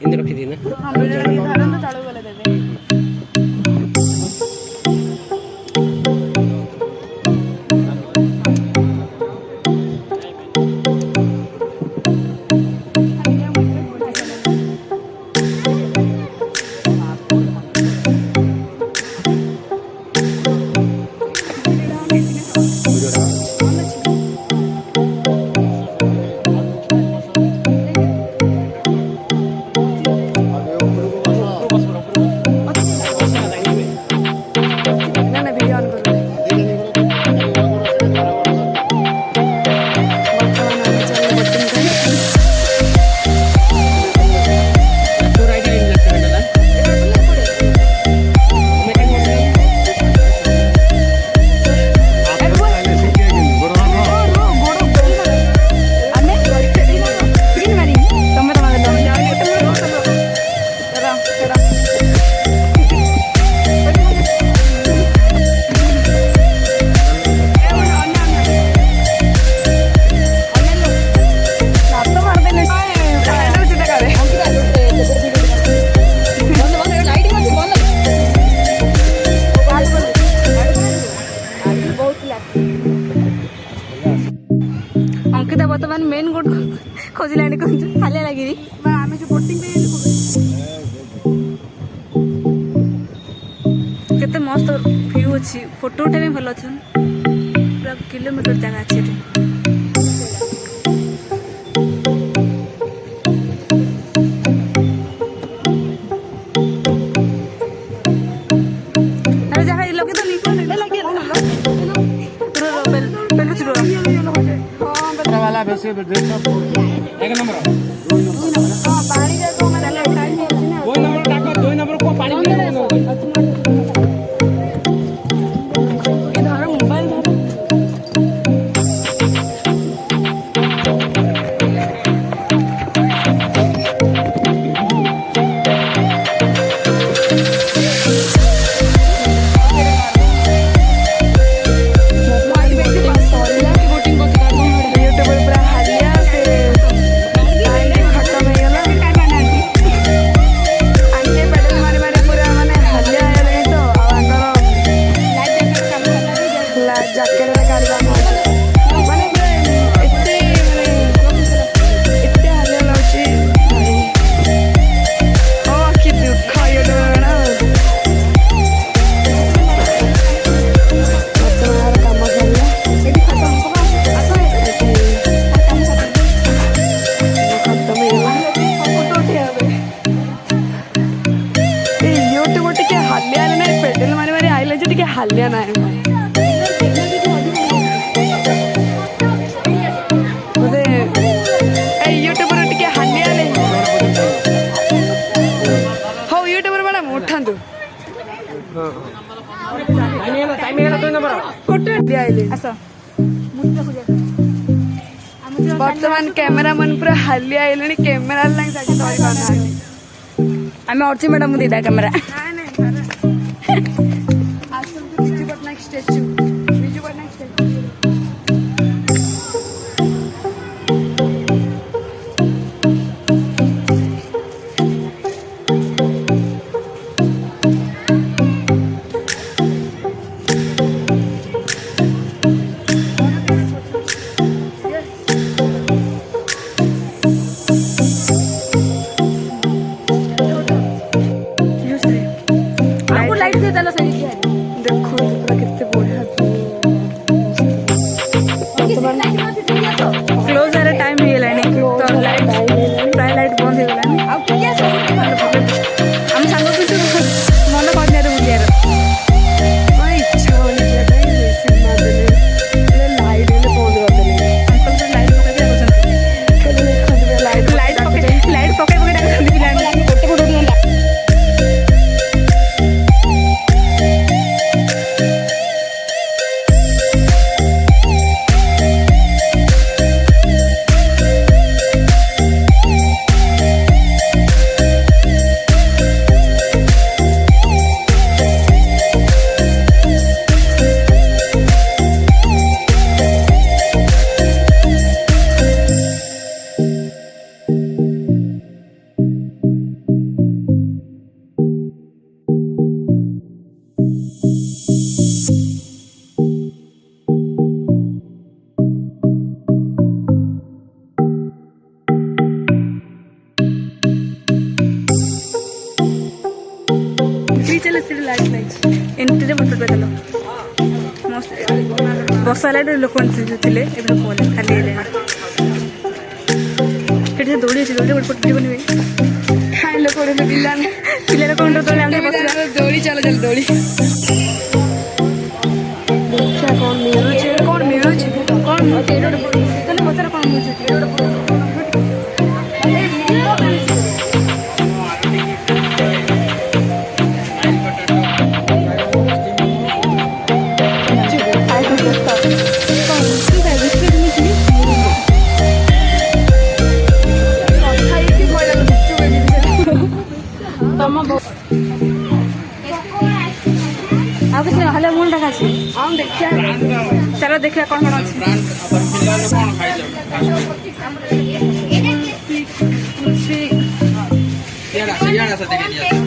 ଏମିତି ରଖିଦିଏ ନା ଧରନ୍ତୁ ତଳକୁ ଗଲେ ଦେବେ। अंकिता बर्तमान मेन गोट खोजिला हालिया लगी आम जो बोटिंग केते मस्त व्यू अच्छी फोटो उठा भल अच्छे पूरा किलोमीटर जगह अच्छे एक नंबर पानी जाको मतलब टाइम दो नंबर डाको दो नंबर को पानी धर मोबाइल धर हालिया ना यूट्यूबर टे हालिया हो यूट्यूबर मैडम उठातु बर्तमान कैमेरा मन पूरा हालिया आइले कैमेरा आम अच्छी मैडम दीदा camera statue Biju Patnaik statue light दे चलो सही ହେଲେ ସେଠି ଲାଇଟ୍ ଲାଗିଛି। ଏଣ୍ଟ୍ରିରେ ଫଟୋ ଉଠାଇଦେଲ ମସ୍ତ ବର୍ଷା ହେଲା ଲୋକମାନେ ଥିଲେ ଏବେ ପଳେଇଲେ ଖାଲି ହେଇଗଲେଣି। ସେଠି ଦୋଳି ଅଛି ଦୋଳି ଗୋଟେ ଫଟୋ ବନିବେ କାଇଁ ଲୋକ ଗୋଟେ ପିଲାର କ'ଣ ଦୋଳି ଆମେ ବସିବା ଦୋଳି ଚାଲ ଚାଲ ଦୋଳି ଦେଖିବା କ'ଣ ମିଳୁଛି କ'ଣ ମିଳୁଛି କ'ଣ ମିଳୁଛି ଏଇଟା ଗୋଟେ ତାହେଲେ ପଚାର କ'ଣ ମିଳୁଛି ଆଉ କିଛି ହେଲେ ମୁଁ ଡାକା ଅଛି ହଁ ଦେଖିବା ଚାଲ ଦେଖିବା କ'ଣ କ'ଣ ଅଛି ସିଆଡ଼େ ଆସ ଦେଖେଇ ଦିଅ